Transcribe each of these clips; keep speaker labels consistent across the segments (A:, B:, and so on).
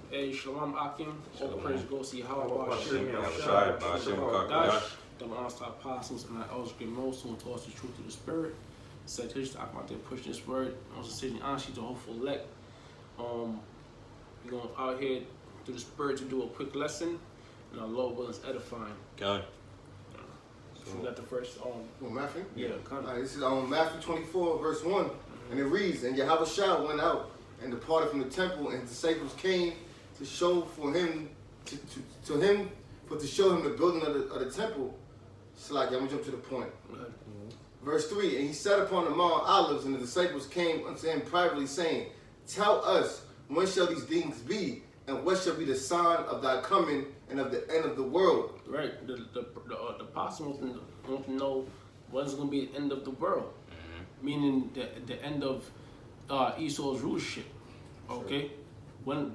A: Hey, Shalom Akim. All
B: Shalom.
A: praise goes to Yahweh.
B: Hashem
A: Shai,
B: Yahushai, Hashem
A: Dash,
B: Kakadash.
A: the monster apostles, and I always give most who taught us the truth to the spirit. Citation, I'm out there pushing this word. Also saying, honestly, the hopeful elect. We're going out here through the spirit to do a quick lesson, and our Lord will is edifying.
B: Okay.
A: We got the first,
C: Well, Matthew?
A: yeah, kind
C: All
A: of.
C: right, this is Matthew 24, verse 1. And it reads, And Yahweh went out and departed from the temple, and his disciples came to show for him, to show him the building of the temple. So like, I'm going to jump to the point. Verse 3, And he sat upon the Mount Olives, and the disciples came unto him privately, saying, Tell us, when shall these things be? And what shall be the sign of thy coming and of the end of the world?
A: Right, the apostles want to know when's going to be the end of the world, meaning the end of Esau's rulership. Okay, when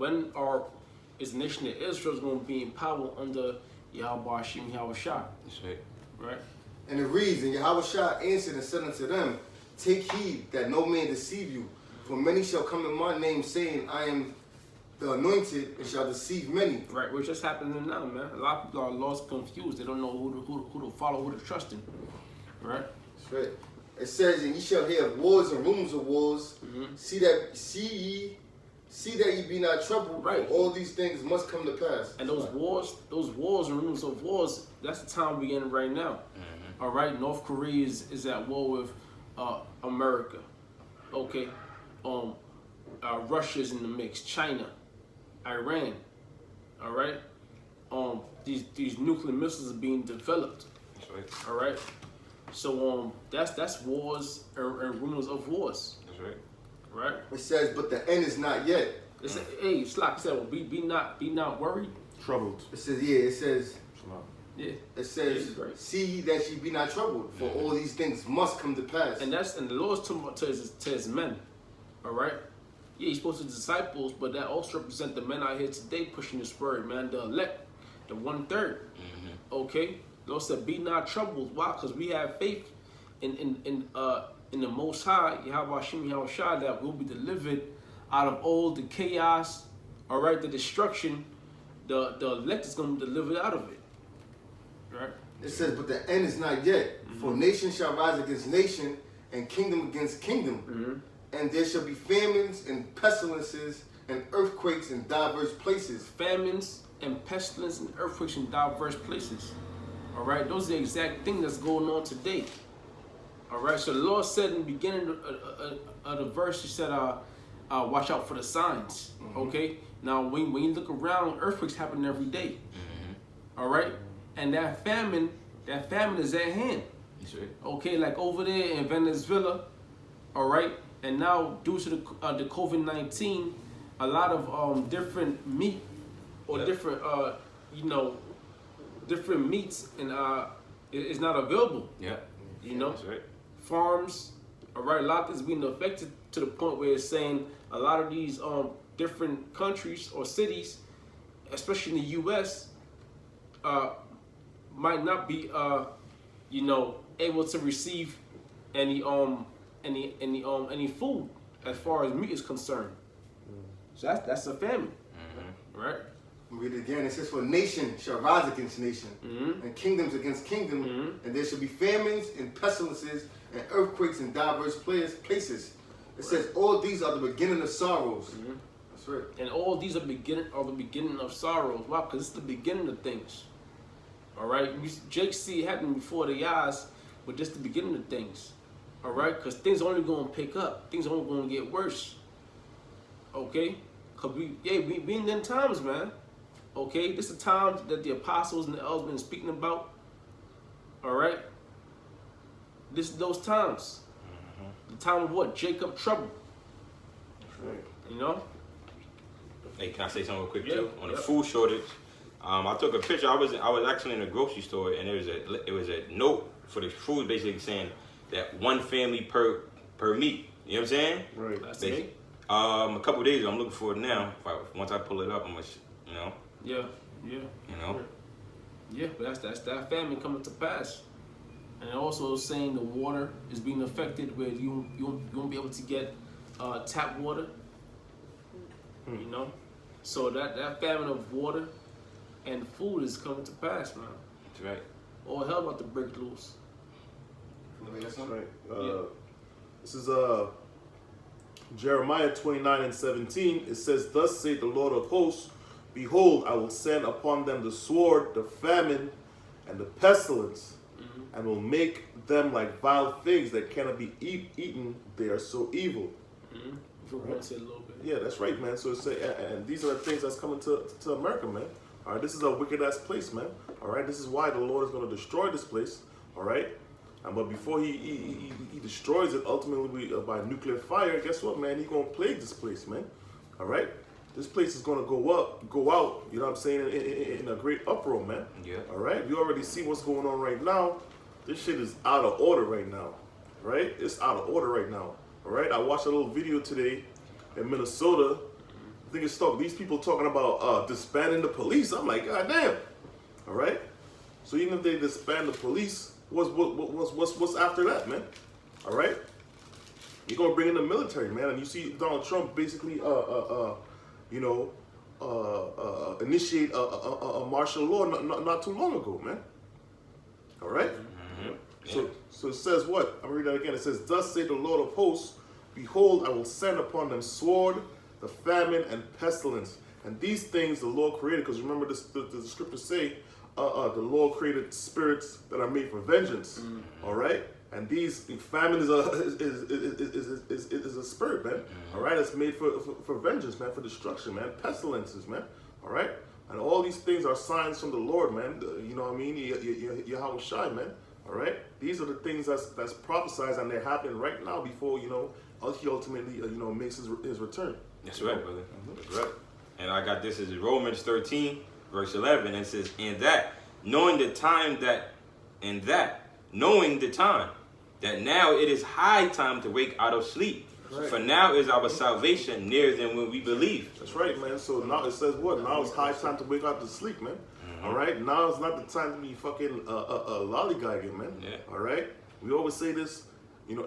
A: is the nation of Israel going to be in power under Yahweh Hashem Yahweh Shai?
B: That's right.
A: Right.
C: And it reads, And Yahweh answered and said unto them, Take heed that no man deceive you, for many shall come in my name, saying, I am the anointed, and shall deceive many.
A: Right, which just happening now, man. A lot of people are lost, confused. They don't know who to follow, who to trust in. Right.
C: That's right. It says, And ye shall hear of wars and rumors of wars. See that ye be not troubled.
A: Right.
C: For all these things must come to pass.
A: And those wars and rumors of wars, that's the time we're in right now. All right, North Korea is at war with America. Okay, Russia's in the mix. China, Iran. All right, these nuclear missiles are being developed.
B: That's right.
A: All right, so that's wars and rumors of wars.
B: That's right.
A: Right.
C: It says, But the end is not yet.
A: It's hey, Slack said, well, be not worried.
D: Troubled.
C: It says, it says,
A: Yeah.
C: It says,
A: Yeah, right.
C: See ye that ye be not troubled, for all these things must come to pass.
A: And the Lord's talking about to his men. All right. Yeah, he's supposed to disciples, but that also represent the men out here today pushing this word, man. The elect, the 1/3. Okay. The Lord said, "Be not troubled." Why? Because we have faith in the Most High, Yahweh Hashem Yahweh Shai, that we'll be delivered out of all the chaos. All right, the destruction. The elect is going to be delivered out of it. Right.
C: It says, But the end is not yet. For nation shall rise against nation, and kingdom against kingdom. And there shall be famines and pestilences and earthquakes in diverse places.
A: Famines and pestilence and earthquakes in diverse places. All right, those are the exact things that's going on today. All right, so the Lord said in the beginning of the verse, He said, "Watch out for the signs." Okay, now when you look around, earthquakes happen every day. All right, and that famine is at hand.
B: That's right.
A: Okay, like over there in Venezuela. All right, and now due to the COVID-19, a lot of different meat or different different meats and is not available.
B: Yeah.
A: You know,
B: That's right.
A: farms. All right, a lot is being affected to the point where it's saying a lot of these different countries or cities, especially in the U.S., might not be able to receive any food as far as meat is concerned. So that's a famine, right?
C: Read it again. It says, For nation shall rise against nation, and kingdoms against kingdom, and there shall be famines and pestilences and earthquakes in diverse places. It says, All these are the beginning of sorrows. That's right.
A: And all these are the beginning of sorrows. Why? Because it's the beginning of things. All right, Jake see it happening before the eyes, but just the beginning of things. All right, because things are only going to pick up. Things are only going to get worse. Okay, because we in them times, man. Okay, this is the time that the apostles and the elders been speaking about. All right, this is those times. The time of what? Jacob trouble.
D: That's right.
A: You know.
B: Hey, can I say something real quick
A: Yeah,
B: too? On the
A: yeah.
B: food shortage, I took a picture. I was actually in a grocery store, and it was a note for the food, basically saying that one family per meat. You know what I'm saying?
D: Right.
A: That's me.
B: A couple of days ago, I'm looking for it now. Once I pull it up, I'm gonna,
A: Yeah.
B: you know.
A: Yeah, but that's that famine coming to pass. And also saying the water is being affected where you won't be able to get tap water. You know? So that famine of water and food is coming to pass, man.
B: That's right.
A: All hell about to break loose.
C: That's
D: That's right.
A: Yeah.
D: This is Jeremiah 29:17. It says, "Thus saith the Lord of hosts, Behold, I will send upon them the sword, the famine, and the pestilence, and will make them like vile things that cannot be eaten. They are so evil."
A: If we're going to say a little bit.
D: Yeah, that's right, man. So it's and these are the things that's coming to America, man. All right, this is a wicked ass place, man. All right, this is why the Lord is going to destroy this place. All right, but before he destroys it ultimately by nuclear fire, guess what, man? He's going to plague this place, man. All right, this place is going to go out. You know what I'm saying? In a great uproar, man.
B: Yeah.
D: All right, we already see what's going on right now. This shit is out of order right now. Right? It's out of order right now. All right, I watched a little video today in Minnesota. I think it's these people talking about disbanding the police. I'm like, God damn. All right. So even if they disband the police, what's after that, man? All right. You're gonna bring in the military, man, and you see Donald Trump basically, initiate a martial law not too long ago, man. All right. So it says what? I'm reading that again. It says, "Thus saith the Lord of hosts, Behold, I will send upon them sword, the famine, and pestilence. And these things the Lord created." Because remember, the scriptures say, the Lord created spirits that are made for vengeance. All right, and these famine is a spirit, man. All right, it's made for vengeance, man, for destruction, man. Pestilences, man. All right, and all these things are signs from the Lord, man. You know what I mean? Yahweh Shai, man. All right, these are the things that's prophesied, and they're happening right now before he ultimately makes his return.
B: That's right, brother. That's right. And I got this as Romans 13, verse 11, and it says, knowing the time that now it is high time to wake out of sleep.
D: Right.
B: For now is our salvation nearer than when we believe.
D: That's right, man. So now it says what? Now it's high time to wake up to sleep, man. All right. Now it's not the time to be fucking lollygagging, man.
B: Yeah.
D: All right. We always say this.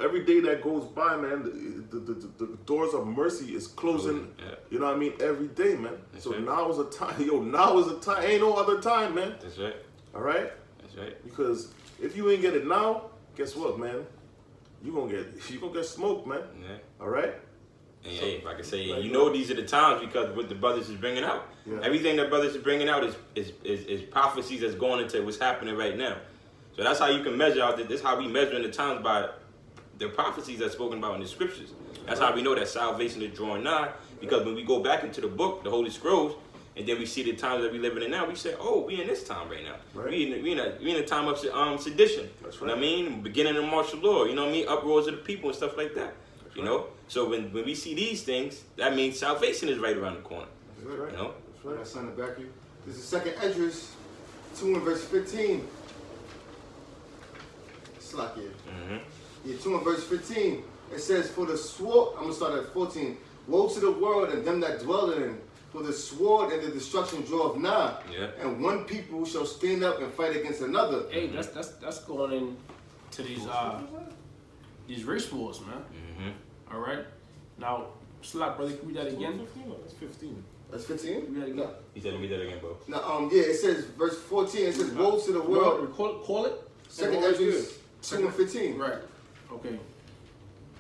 D: Every day that goes by, man, the doors of mercy is closing.
B: Yeah.
D: You know what I mean? Every day, man.
B: That's
D: so
B: right.
D: now is a time. Now is a time. Ain't no other time, man.
B: That's right.
D: All right.
B: That's right.
D: Because if you ain't get it now, guess what, man? You gonna get smoked, man.
B: Yeah.
D: All right.
B: And hey, if I can say, these are the times because what the brothers is bringing out.
D: Yeah.
B: Everything that brothers is bringing out is prophecies that's going into what's happening right now. So that's how you can measure out. This is how we measure in the times by the prophecies that's spoken about in the scriptures. That's how we know that salvation is drawing nigh. Because when we go back into the book, the Holy Scrolls, and then we see the times that we living in now, we say, oh, we in this time right now.
D: Right.
B: We in a time of sedition.
D: That's
B: You know
D: right.
B: what I mean? Beginning of martial law. You know what I mean? Uproars of the people and stuff like that. You know? So when we see these things, that means salvation is right around the corner.
C: That's right.
B: You know?
C: That's right. That's on the back here. This is 2nd Esdras 2 and verse 15. Slack here. Yeah, 2 and verse 15. It says, "For the sword," I'm going to start at 14. "Woe to the world and them that dwell therein, for the sword and the destruction draweth nigh.
B: Yeah.
C: And one people shall stand up and fight against another."
A: Hey, that's going into these race wars, man. All right. Now, Slap, brother, can we read that again?
D: 15. That's 15.
C: That's 15?
A: Read that again.
B: He said, read that again, bro.
C: No, yeah, it says, verse 14, it says, "Woe to the world."
A: Call it.
C: 2nd Esdras 2 and 15.
A: Right. Okay.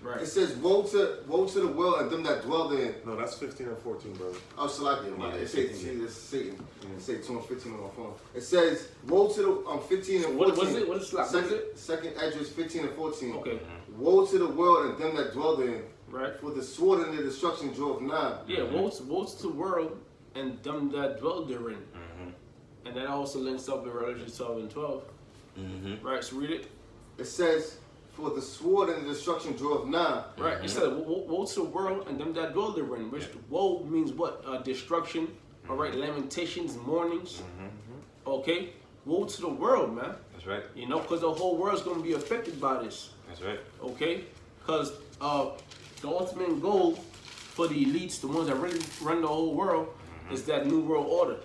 A: Right.
C: It says, woe to the world and them that dwell therein."
D: No, that's 15 and 14, brother.
C: Oh, Salakia.
B: Yeah,
C: It says,
B: 15.
C: see, this is Satan. It says 2 and 15 on my phone. It says, "Woe to the 15 and 14."
A: What is it? What is Slap? What is it?
C: 2nd Esdras 15 and 14.
A: Okay.
C: "Woe to the world and them that dwell therein,
A: Right.
C: for the sword and the destruction draweth nigh."
A: Yeah. Woe to the world and them that dwell therein. And that also links up with Revelation 12 and 12. Right. So read it.
C: It says, "For the sword and the destruction draweth nigh."
A: Right. It says, woe to the world and them that dwell therein. Which woe means what? Destruction. All right. Lamentations, mournings. Okay. Woe to the world, man.
B: That's right.
A: Because the whole world's going to be affected by this.
B: That's right.
A: Okay? Because the ultimate goal for the elites, the ones that really run the whole world, is that New World Order.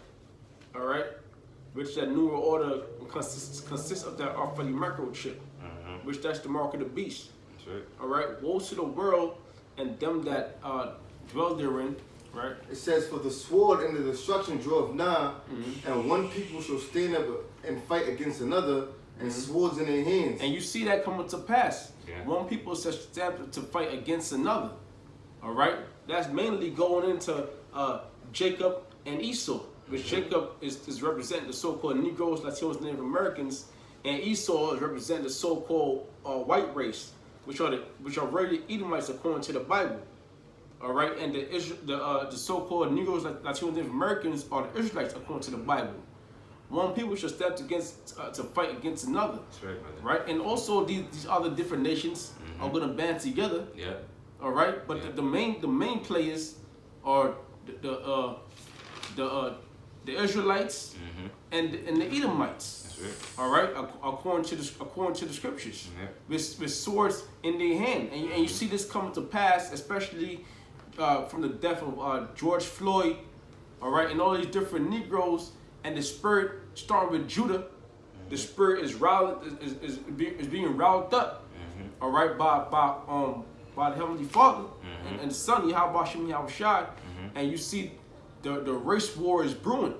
A: All right? Which that New World Order consists of that awfully microchip, which that's the mark of the beast.
B: That's right.
A: All right? Woe to the world and them that dwell therein, Right.
C: It says, "For the sword and the destruction draweth nigh, and one people shall stand up and fight against another, and swords in their hands."
A: And you see that coming to pass.
B: Yeah.
A: One people shall stand up to fight against another. All right. That's mainly going into Jacob and Esau, which Jacob is representing the so-called Negroes, Latinos, Native Americans, and Esau is representing the so-called white race, which are really Edomites according to the Bible. All right, and the so-called Negroes, Latinos, Native Americans are the Israelites according to the Bible. One people should step against to fight against another.
B: That's right, brother.
A: Right, and also these other different nations are going to band together.
B: Yeah.
A: All right, but
B: Yeah.
A: the main players are the Israelites and the Edomites.
B: That's right.
A: All right, according to the scriptures,
B: Yeah.
A: with swords in their hand, and you see this coming to pass, especially from the death of George Floyd. All right, and all these different Negroes, and the spirit starting with Judah, the spirit is being riled up. All right, by the Heavenly Father and the Son, Yahweh Shem Yahushai, and you see the race war is brewing.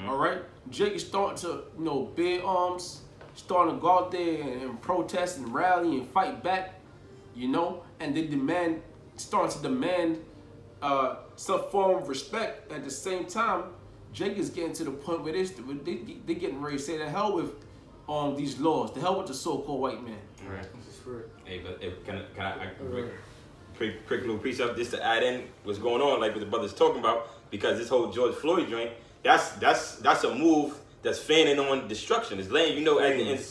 A: All right, Jake is starting to bear arms, starting to go out there and protest and rally and fight back, and they starting to demand some form of respect. At the same time, Jake is getting to the point where they getting ready to say the hell with these laws, the hell with the so-called white man.
B: Right.
C: It's the spirit.
B: Hey, but can I quick little precept just to add in what's going on, like what the brother's talking about, because this whole George Floyd joint, that's a move that's fanning on destruction. It's letting you know at the end